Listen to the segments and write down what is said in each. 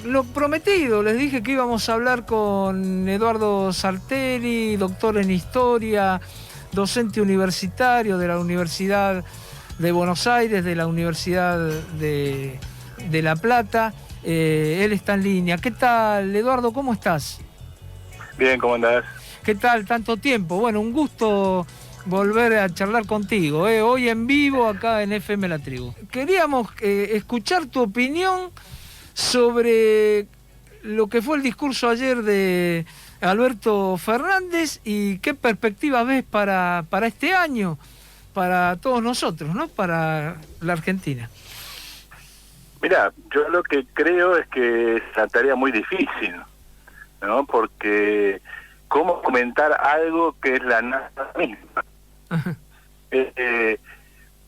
lo prometido, les dije que íbamos a hablar con Eduardo Sarteri, doctor en Historia, docente universitario de la Universidad de Buenos Aires, de la Universidad de La Plata. Él está en línea. ¿Qué tal, Eduardo? ¿Cómo estás? Bien, ¿cómo andás? ¿Qué tal? Tanto tiempo. Bueno, un gusto volver a charlar contigo, hoy en vivo acá en FM La Tribu. Queríamos escuchar tu opinión sobre lo que fue el discurso ayer de Alberto Fernández y qué perspectiva ves para este año, para todos nosotros, ¿no? Para la Argentina. Mira, yo lo que creo es que es una tarea muy difícil, ¿no? Porque ¿cómo comentar algo que es la nada misma?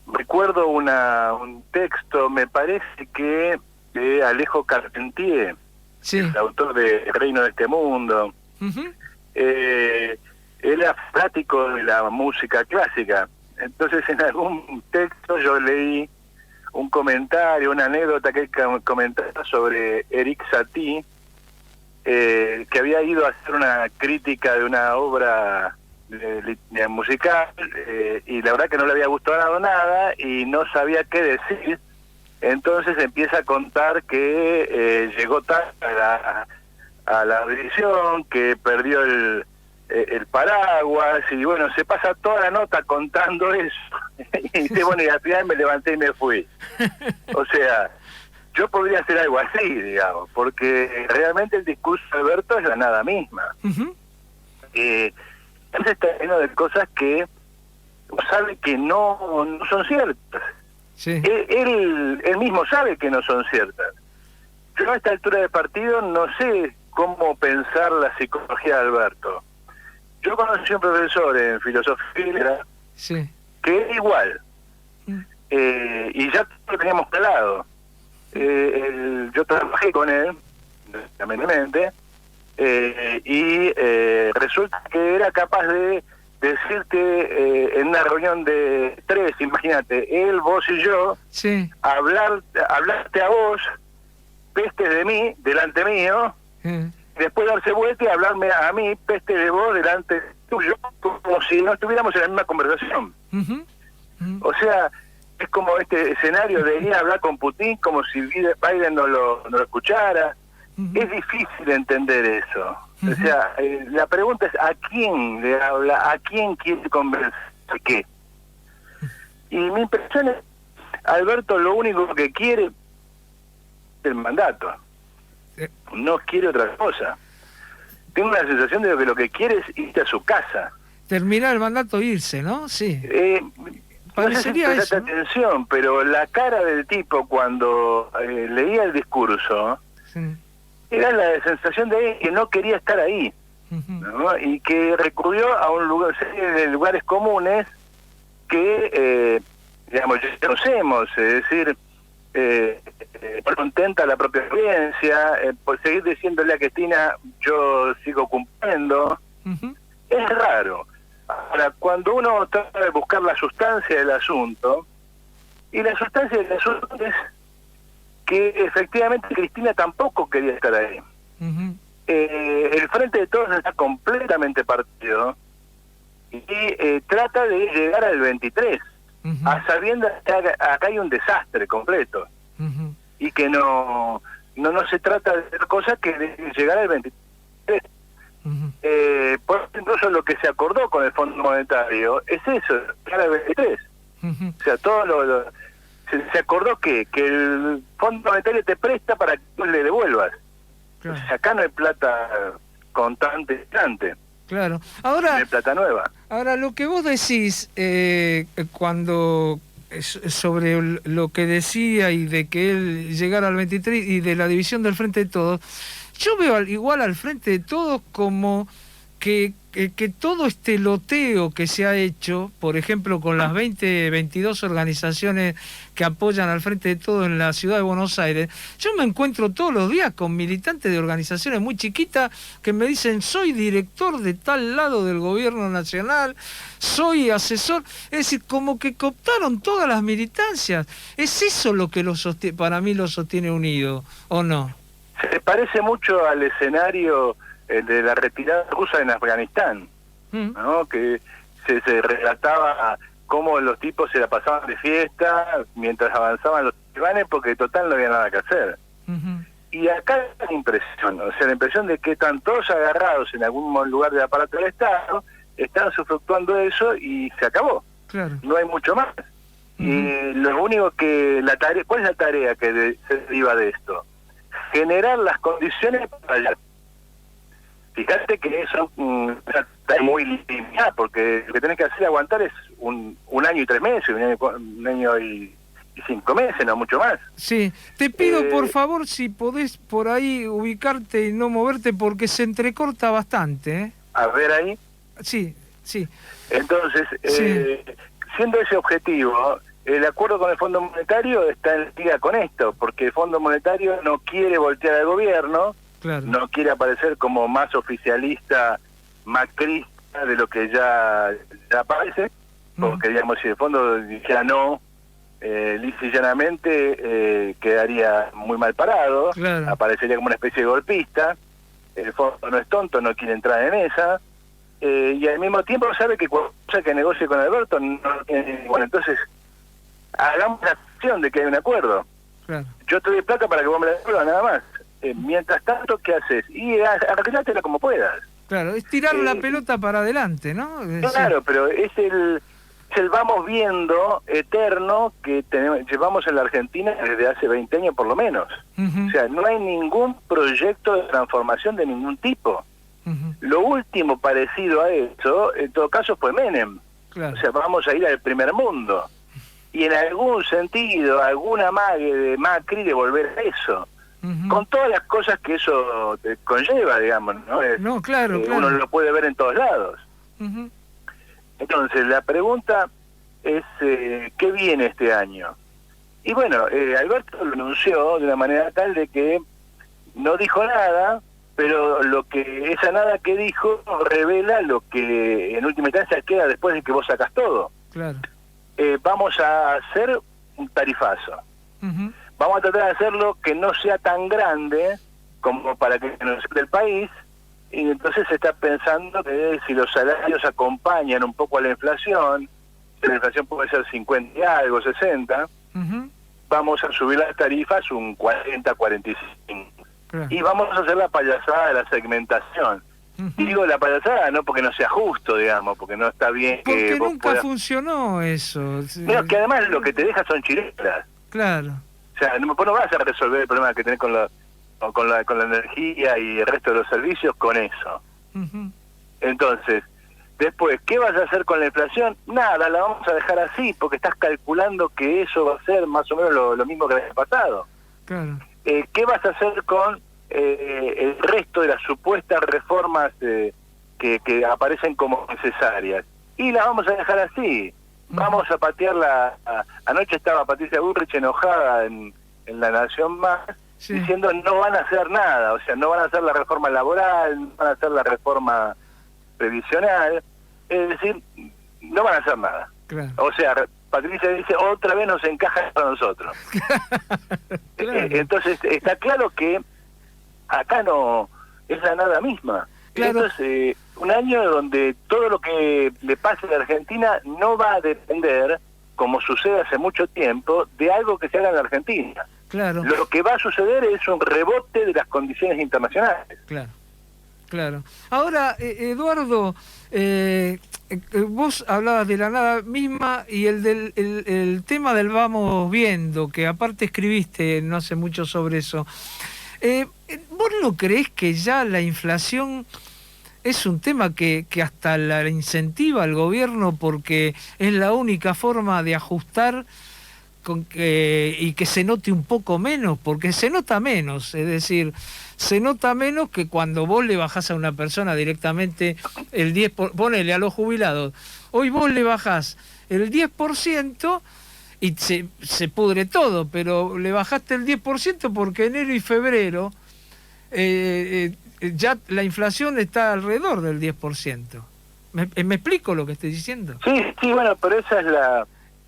Recuerdo un texto, me parece que de Alejo Carpentier, sí, el autor de El Reino de este Mundo. Él era fanático de la música clásica. Entonces en algún texto yo leí un comentario, una anécdota que él comentaba sobre Erik Satie, que había ido a hacer una crítica de una obra musical, y la verdad que no le había gustado nada y no sabía qué decir. Entonces empieza a contar que llegó tarde a la audición, que perdió el paraguas, y bueno, se pasa toda la nota contando eso. Y dice, bueno, y al final me levanté y me fui. O sea, yo podría hacer algo así, digamos, porque realmente el discurso de Alberto es la nada misma. Entonces está lleno de cosas que sabe que no son ciertas. Sí. Él mismo sabe que no son ciertas. Yo a esta altura de partido no sé cómo pensar la psicología de Alberto. Yo conocí a un profesor en filosofía, sí, que era igual, y ya lo teníamos calado. Yo trabajé con él, lamentablemente, y resulta que era capaz de decirte en una reunión de 3, imagínate, él, vos y yo, sí, hablarte a vos, pestes de mí, delante mío, después darse vuelta y hablarme a mí, peste de vos, delante tuyo, como si no estuviéramos en la misma conversación. O sea, es como este escenario de ir a hablar con Putin como si Biden no lo escuchara. Es difícil entender eso. O sea, la pregunta es ¿a quién le habla? ¿A quién quiere convencer de qué? Y mi impresión es, Alberto lo único que quiere es el mandato. No quiere otra cosa. Tengo la sensación de que lo que quiere es irse a su casa. Terminar el mandato e irse, ¿no? Sí. Parecería no sé si prestaste atención, pero la cara del tipo cuando leía el discurso, sí, era la sensación de él que no quería estar ahí, ¿no? Y que recurrió a una serie de lugares comunes que, digamos, ya conocemos, es decir, contenta la propia audiencia, por seguir diciéndole a Cristina, yo sigo cumpliendo. Es raro. Ahora, cuando uno trata de buscar la sustancia del asunto, y la sustancia del asunto es que efectivamente Cristina tampoco quería estar ahí. El Frente de Todos está completamente partido y trata de llegar al 23, a sabiendas que acá hay un desastre completo, y que no se trata de hacer cosas que de llegar al 23. Por incluso lo que se acordó con el Fondo Monetario es eso, llegar al 23. O sea, todo se acordó que el Fondo Monetario te presta para que tú le devuelvas. Claro. O sea, acá no hay plata contante. Claro. Ahora, no hay plata nueva. Ahora, lo que vos decís cuando sobre lo que decía y de que él llegara al 23 y de la división del Frente de Todos, yo veo igual al Frente de Todos como que todo este loteo que se ha hecho, por ejemplo, con las 22 organizaciones que apoyan al Frente de Todos en la ciudad de Buenos Aires, yo me encuentro todos los días con militantes de organizaciones muy chiquitas que me dicen, soy director de tal lado del gobierno nacional, soy asesor. Es decir, como que cooptaron todas las militancias. ¿Es eso lo que para mí lo sostiene unido, o no? Se parece mucho al escenario de la retirada rusa en Afganistán, ¿no? Que se relataba cómo los tipos se la pasaban de fiesta mientras avanzaban los talibanes porque total no había nada que hacer. Y acá la impresión, o sea, la impresión de que están todos agarrados en algún lugar del aparato del Estado, están usufructuando eso y se acabó. Claro. No hay mucho más. Y lo único que ¿cuál es la tarea que se deriva de esto? Generar las condiciones para allá. Fíjate que eso está muy limitada, porque lo que tenés que hacer aguantar es un año y 3 meses, un año y 5 meses, no mucho más. Sí, te pido por favor si podés por ahí ubicarte y no moverte porque se entrecorta bastante, ¿eh? A ver ahí. Sí, sí. Entonces, siendo ese objetivo, el acuerdo con el Fondo Monetario está en liga con esto, porque el Fondo Monetario no quiere voltear al gobierno, claro. No quiere aparecer como más oficialista, macrista de lo que ya aparece, porque digamos si el fondo dijera no, lisa y llanamente quedaría muy mal parado, claro. Aparecería como una especie de golpista. El fondo no es tonto, no quiere entrar en esa, y al mismo tiempo sabe que cualquier cosa que negocie con Alberto bueno, entonces hagamos la acción de que hay un acuerdo. Claro. Yo te doy plata para que vos me la devuelvas, nada más. Mientras tanto, ¿qué haces? Y arreglátela como puedas. Claro, es tirar la pelota para adelante, ¿no? Claro, pero es el vamos viendo eterno que llevamos en la Argentina desde hace 20 años por lo menos. O sea, no hay ningún proyecto de transformación de ningún tipo. Lo último parecido a eso, en todo caso, fue Menem. Claro. O sea, vamos a ir al primer mundo. Y en algún sentido, alguna amague de Macri de volver a eso. Con todas las cosas que eso conlleva, digamos, ¿no? No, claro, claro. Uno lo puede ver en todos lados. Entonces, la pregunta es, ¿qué viene este año? Y bueno, Alberto lo anunció de una manera tal de que no dijo nada, pero esa nada que dijo revela lo que en última instancia queda después de que vos sacás todo. Claro. Vamos a hacer un tarifazo. Vamos a tratar de hacerlo que no sea tan grande como para que nos el país, y entonces se está pensando que si los salarios acompañan un poco a la inflación, si la inflación puede ser 50 y algo, 60, vamos a subir las tarifas un 40, 45. Claro. Y vamos a hacer la payasada de la segmentación. Digo la payasada no porque no sea justo, digamos, porque no está bien porque que nunca funcionó eso. Pero que además lo que te deja son chiletas. Claro. O sea, no vas a resolver el problema que tenés con la energía y el resto de los servicios con eso. Entonces, después, ¿qué vas a hacer con la inflación? Nada, la vamos a dejar así, porque estás calculando que eso va a ser más o menos lo mismo que el año pasado. Claro. ¿Qué vas a hacer con el resto de las supuestas reformas que aparecen como necesarias? Y las vamos a dejar así. Vamos a patearla. Anoche estaba Patricia Bullrich enojada en La Nación Más, diciendo no van a hacer nada, o sea, no van a hacer la reforma laboral, no van a hacer la reforma previsional, es decir, no van a hacer nada. Claro. O sea, Patricia dice, otra vez nos encaja para nosotros. Claro. Entonces, está claro que acá no es la nada misma. Claro. Entonces, un año donde todo lo que le pase a la Argentina no va a depender, como sucede hace mucho tiempo, de algo que se haga en la Argentina. Claro. Lo que va a suceder es un rebote de las condiciones internacionales. Claro, claro. Ahora, Eduardo, vos hablabas de la nada misma y el tema del vamos viendo, que aparte escribiste no hace mucho sobre eso. ¿Vos no creés que ya la inflación es un tema que hasta la incentiva al gobierno porque es la única forma de ajustar y que se note un poco menos? Porque se nota menos, es decir, se nota menos que cuando vos le bajás a una persona directamente el 10%, ponele a los jubilados, hoy vos le bajás el 10%, y se pudre todo, pero le bajaste el 10% porque enero y febrero ya la inflación está alrededor del 10%. ¿Me explico lo que estoy diciendo? Sí, bueno, pero esa es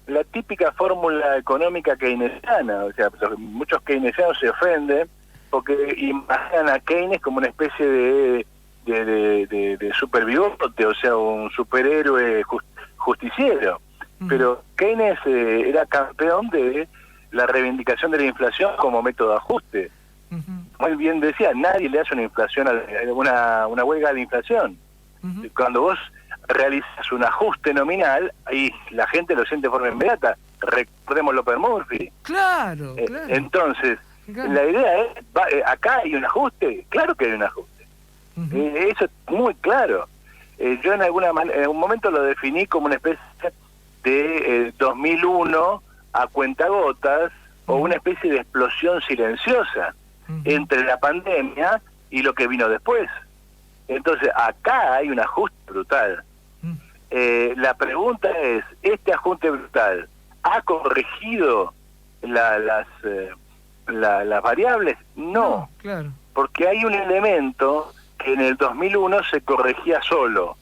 la típica fórmula económica keynesiana. O sea, muchos keynesianos se ofenden porque imaginan a Keynes como una especie de supervivote, o sea, un superhéroe justiciero. Pero Keynes era campeón de la reivindicación de la inflación como método de ajuste. Muy bien decía, nadie le hace una inflación, una huelga a la inflación. Cuando vos realizas un ajuste nominal, y la gente lo siente de forma inmediata. Recordemos López Murphy. Claro, claro. Entonces, la idea es, acá hay un ajuste, claro que hay un ajuste. Eso es muy claro. Yo en un momento lo definí como una especie de 2001 a cuentagotas, o una especie de explosión silenciosa entre la pandemia y lo que vino después. Entonces, acá hay un ajuste brutal. La pregunta es, ¿este ajuste brutal ha corregido las variables? No, claro. Porque hay un elemento que en el 2001 se corregía solo,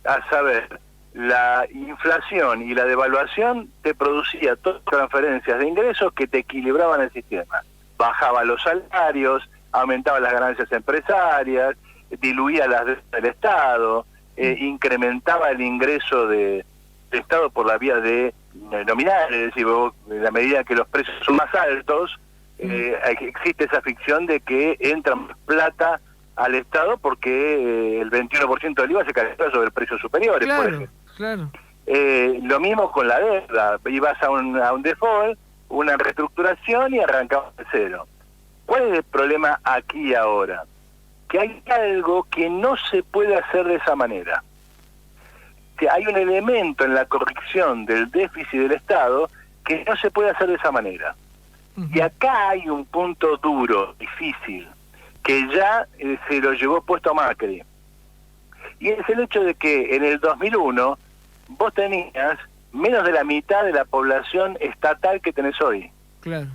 a saber, la inflación y la devaluación te producía todas transferencias de ingresos que te equilibraban el sistema. Bajaba los salarios, aumentaba las ganancias empresarias, diluía las deudas del Estado, incrementaba el ingreso del Estado por la vía de nominal, es decir, en la medida que los precios son más altos, existe esa ficción de que entra más plata al Estado porque el 21% del IVA se calcula sobre precios superiores. Claro, por ejemplo. Claro. Lo mismo con la deuda, ibas a un default, una reestructuración y arrancabas de cero. ¿Cuál es el problema aquí y ahora? Que hay algo que no se puede hacer de esa manera. Que hay un elemento en la corrección del déficit del Estado que no se puede hacer de esa manera. Y acá hay un punto duro, difícil, que ya se lo llevó puesto a Macri. Y es el hecho de que en el 2001 vos tenías menos de la mitad de la población estatal que tenés hoy. Claro.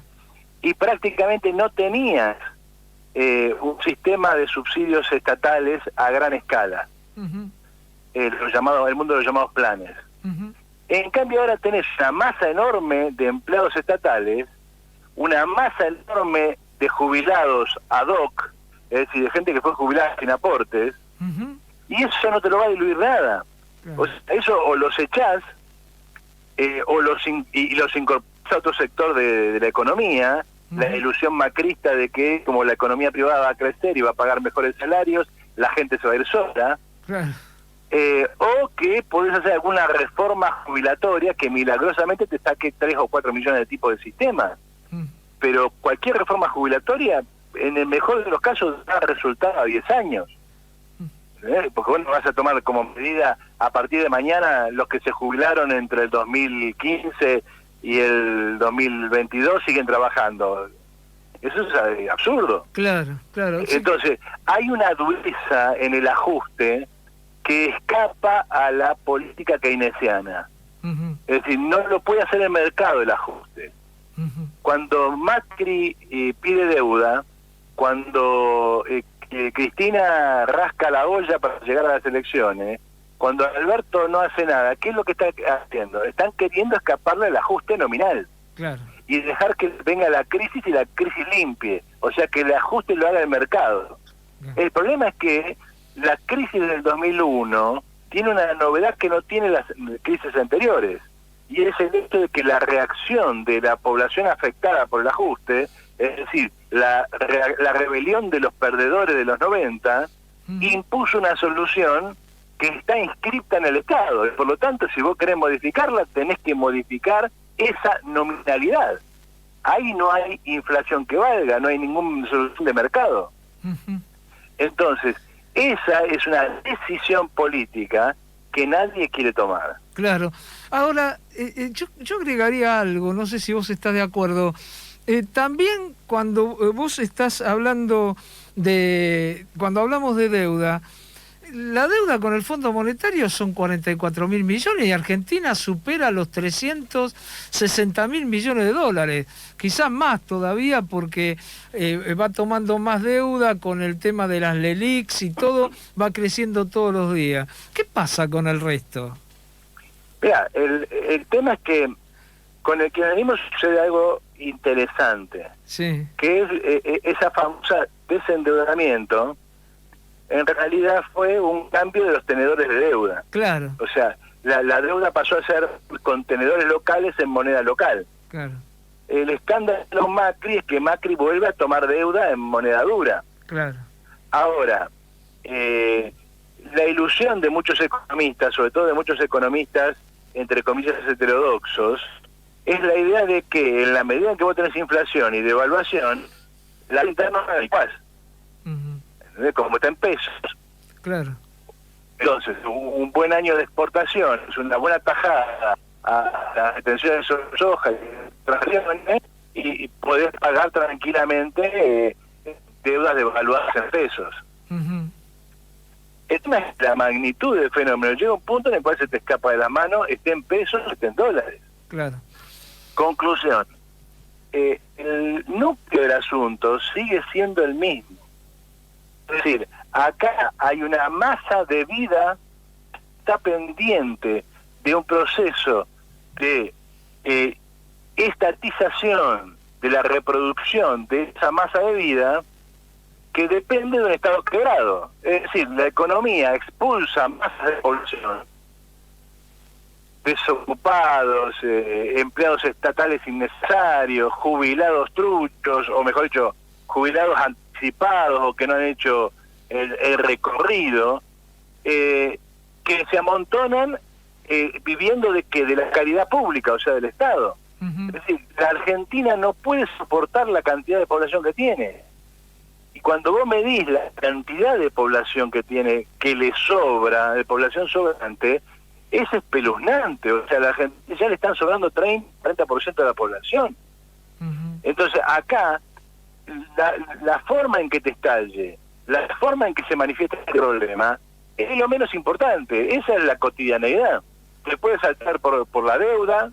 Y prácticamente no tenías un sistema de subsidios estatales a gran escala. El mundo de los llamados planes. En cambio ahora tenés una masa enorme de empleados estatales, una masa enorme de jubilados ad hoc, es decir, de gente que fue jubilada sin aportes, y eso no te lo va a diluir nada. Claro. O sea, eso o los echás, o los incorporás a otro sector de la economía, la ilusión macrista de que como la economía privada va a crecer y va a pagar mejores salarios, la gente se va a ir sola. Claro. O que podés hacer alguna reforma jubilatoria que milagrosamente te saque 3 o 4 millones de tipos de sistemas. Pero cualquier reforma jubilatoria, en el mejor de los casos, da resultado a 10 años. Porque bueno, vas a tomar como medida a partir de mañana los que se jubilaron entre el 2015 y el 2022 siguen trabajando. Eso es absurdo. Claro, claro. Entonces, hay una dureza en el ajuste que escapa a la política keynesiana. Es decir, no lo puede hacer el mercado el ajuste. Cuando Macri pide deuda, cuando Cristina rasca la olla para llegar a las elecciones, cuando Alberto no hace nada, ¿qué es lo que está haciendo? Están queriendo escaparle al ajuste nominal. Claro. Y dejar que venga la crisis y la crisis limpie. O sea, que el ajuste lo haga el mercado. El problema es que la crisis del 2001 tiene una novedad que no tiene las crisis anteriores. Y es el hecho de que la reacción de la población afectada por el ajuste, es decir, la rebelión de los perdedores de los 90, impuso una solución que está inscripta en el Estado. Y por lo tanto, si vos querés modificarla, tenés que modificar esa nominalidad. Ahí no hay inflación que valga, no hay ninguna solución de mercado. Entonces, esa es una decisión política que nadie quiere tomar. Claro. Ahora, yo agregaría algo, no sé si vos estás de acuerdo. También cuando vos estás hablando cuando hablamos de deuda, la deuda con el Fondo Monetario son 44.000 millones y Argentina supera los 360.000 millones de dólares, quizás más todavía porque va tomando más deuda con el tema de las LELIQs y todo, va creciendo todos los días. ¿Qué pasa con el resto? Mira, el tema es que Con el kirchnerismo sucede algo interesante, sí, que es esa famosa desendeudamiento, en realidad fue un cambio de los tenedores de deuda. claro, O sea, la deuda pasó a ser con tenedores locales en moneda local. claro, El escándalo de Macri es que Macri vuelve a tomar deuda en moneda dura. claro. Ahora, la ilusión de muchos economistas, sobre todo de muchos economistas, entre comillas, heterodoxos, es la idea de que en la medida en que vos tenés inflación y devaluación, la interna no es igual. Como está en pesos. Claro. Entonces, un buen año de exportación, es una buena tajada a las retenciones de soja y podés pagar tranquilamente deudas devaluadas en pesos. Es la magnitud del fenómeno. Llega un punto en el cual se te escapa de la mano, esté en pesos, esté en dólares. Claro. Conclusión. El núcleo del asunto sigue siendo el mismo. Es decir, acá hay una masa de vida que está pendiente de un proceso de estatización de la reproducción de esa masa de vida que depende de un estado quebrado. Es decir, la economía expulsa masas de población, desocupados, empleados estatales innecesarios, jubilados truchos, o mejor dicho, jubilados anticipados o que no han hecho el recorrido, que se amontonan viviendo de la caridad pública, o sea, del Estado. Es decir, la Argentina no puede soportar la cantidad de población que tiene. Y cuando vos medís la cantidad de población que tiene, que le sobra, de población sobrante, es espeluznante. O sea, a la Argentina ya le están sobrando 30-40% de la población. Entonces, acá, la forma en que te estalle, la forma en que se manifiesta el problema, es lo menos importante. Esa es la cotidianeidad. Te puede saltar por la deuda,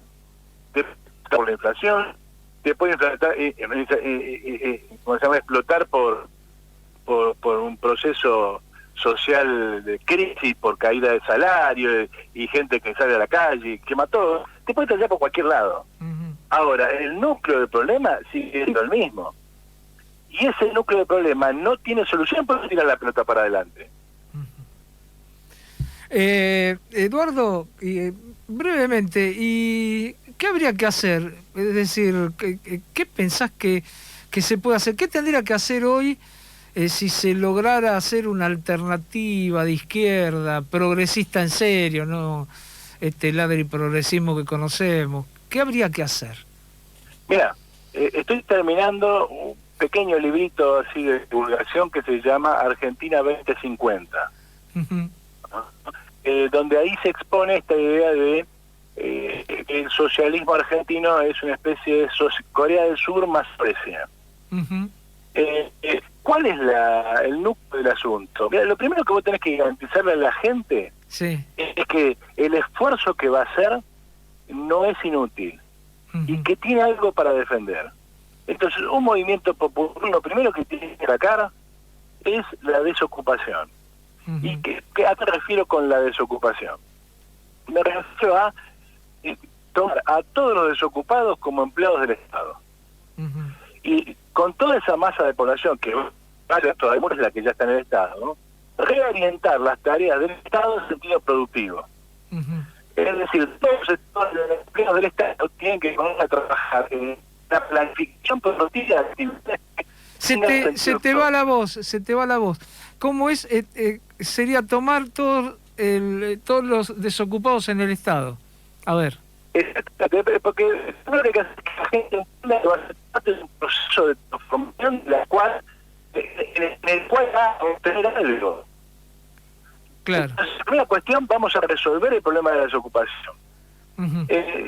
por la inflación, te puede explotar por un proceso social de crisis, por caída de salario y gente que sale a la calle, quema todo. Te puede estallar por cualquier lado. Ahora, el núcleo del problema sigue siendo el mismo. Y ese núcleo del problema no tiene solución para tirar la pelota para adelante. Eduardo, brevemente, ¿y qué habría que hacer? Es decir, ¿qué pensás que se puede hacer? ¿Qué tendría que hacer hoy si se lograra hacer una alternativa de izquierda, progresista en serio, no este ladri-progresismo que conocemos? ¿Qué habría que hacer? Mira, estoy terminando un pequeño librito así de divulgación que se llama Argentina 2050. Donde ahí se expone esta idea de que el socialismo argentino es una especie de Corea del Sur más Suecia. ¿Cuál es el núcleo del asunto? Mira, lo primero que vos tenés que garantizarle a la gente es que el esfuerzo que va a hacer no es inútil y que tiene algo para defender. Entonces, un movimiento popular, lo primero que tiene que sacar es la desocupación. ¿Y a qué refiero con la desocupación? Me refiero a tomar a todos los desocupados como empleados del Estado. Y con toda esa masa de población que todavía es la que ya está en el Estado, ¿no? Reorientar las tareas del Estado en sentido productivo. Es decir, todos los empleados del Estado tienen que poner a trabajar en la planificación productiva de actividades. Se te va la voz. ¿Cómo es? Sería tomar todos los desocupados en el Estado. A ver. Porque lo que hace que la gente entienda que va a ser parte de un proceso de transformación en el cual va a obtener algo. Claro. Entonces, primera cuestión, vamos a resolver el problema de la desocupación.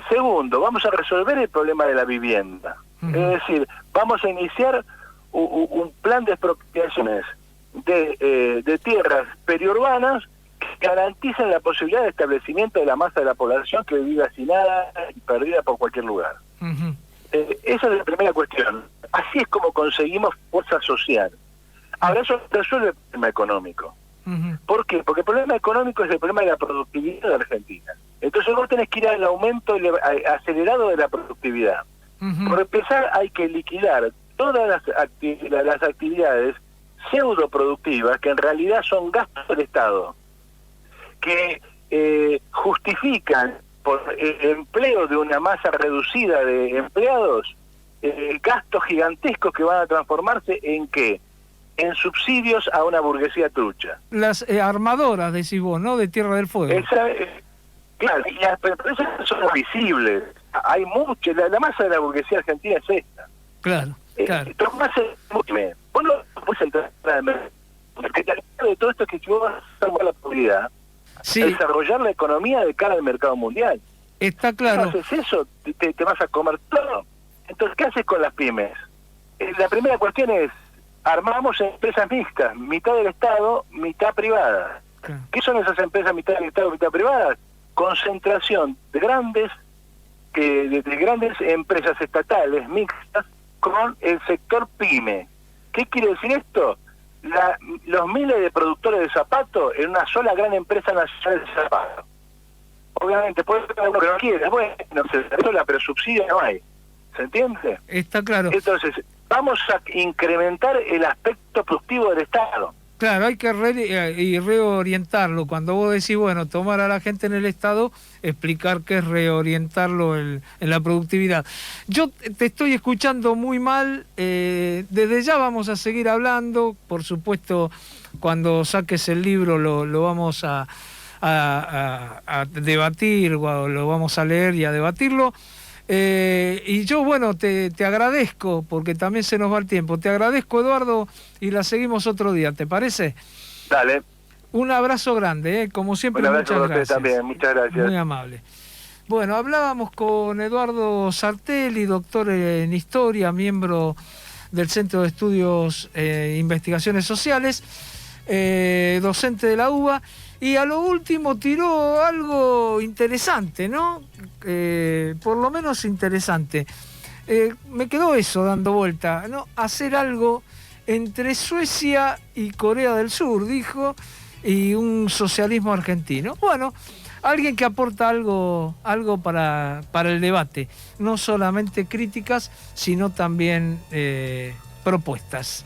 Segundo, vamos a resolver el problema de la vivienda. Es decir, vamos a iniciar un plan de expropiaciones de tierras periurbanas que garanticen la posibilidad de establecimiento de la masa de la población que vive hacinada y perdida por cualquier lugar. Esa es la primera cuestión. Así es como conseguimos fuerza social. Ahora eso resuelve el problema económico. ¿Por qué? Porque el problema económico es el problema de la productividad de Argentina. Entonces vos tenés que ir al aumento acelerado de la productividad. Por empezar, hay que liquidar todas las actividades pseudo productivas que en realidad son gastos del Estado, que justifican por el empleo de una masa reducida de empleados gastos gigantescos que van a transformarse en ¿qué? En subsidios a una burguesía trucha. Las armadoras, decís vos, ¿no? De Tierra del Fuego. Claro, pero esas son visibles. Hay mucho, la masa de la burguesía argentina es esta. Claro, claro. Vos no puedes entrar porque de todo esto es que si vos vas a hacer la publicidad, desarrollar la economía de cara al mercado mundial. Está claro. Si no haces eso, te vas a comer todo. Entonces, ¿qué haces con las pymes? La primera cuestión es, armamos empresas mixtas, mitad del Estado, mitad privada. Claro. ¿Qué son esas empresas mitad del Estado, mitad privadas? Concentración de grandes empresas estatales mixtas con el sector pyme. ¿Qué quiere decir esto? Los miles de productores de zapatos en una sola gran empresa nacional de zapatos. Obviamente, puede ser uno que no quiera, bueno, pero subsidio no hay. ¿Se entiende? Está claro. Entonces, vamos a incrementar el aspecto productivo del Estado. Claro, hay que reorientarlo. Cuando vos decís, bueno, tomar a la gente en el Estado, explicar qué es reorientarlo en la productividad. Yo te estoy escuchando muy mal, desde ya vamos a seguir hablando, por supuesto, cuando saques el libro lo vamos a debatir, o lo vamos a leer y a debatirlo. Y yo, bueno, te agradezco, porque también se nos va el tiempo. Te agradezco, Eduardo, y la seguimos otro día, ¿te parece? Dale. Un abrazo grande, como siempre. Un abrazo muchas a usted también, muchas gracias. Muy amable. Bueno, hablábamos con Eduardo Sartelli, doctor en Historia, miembro del Centro de Estudios e Investigaciones Sociales, docente de la UBA, y a lo último tiró algo interesante, ¿no? Por lo menos interesante. Me quedó eso dando vuelta, ¿no? Hacer algo entre Suecia y Corea del Sur, dijo, y un socialismo argentino. Bueno, alguien que aporta algo para el debate, no solamente críticas, sino también propuestas.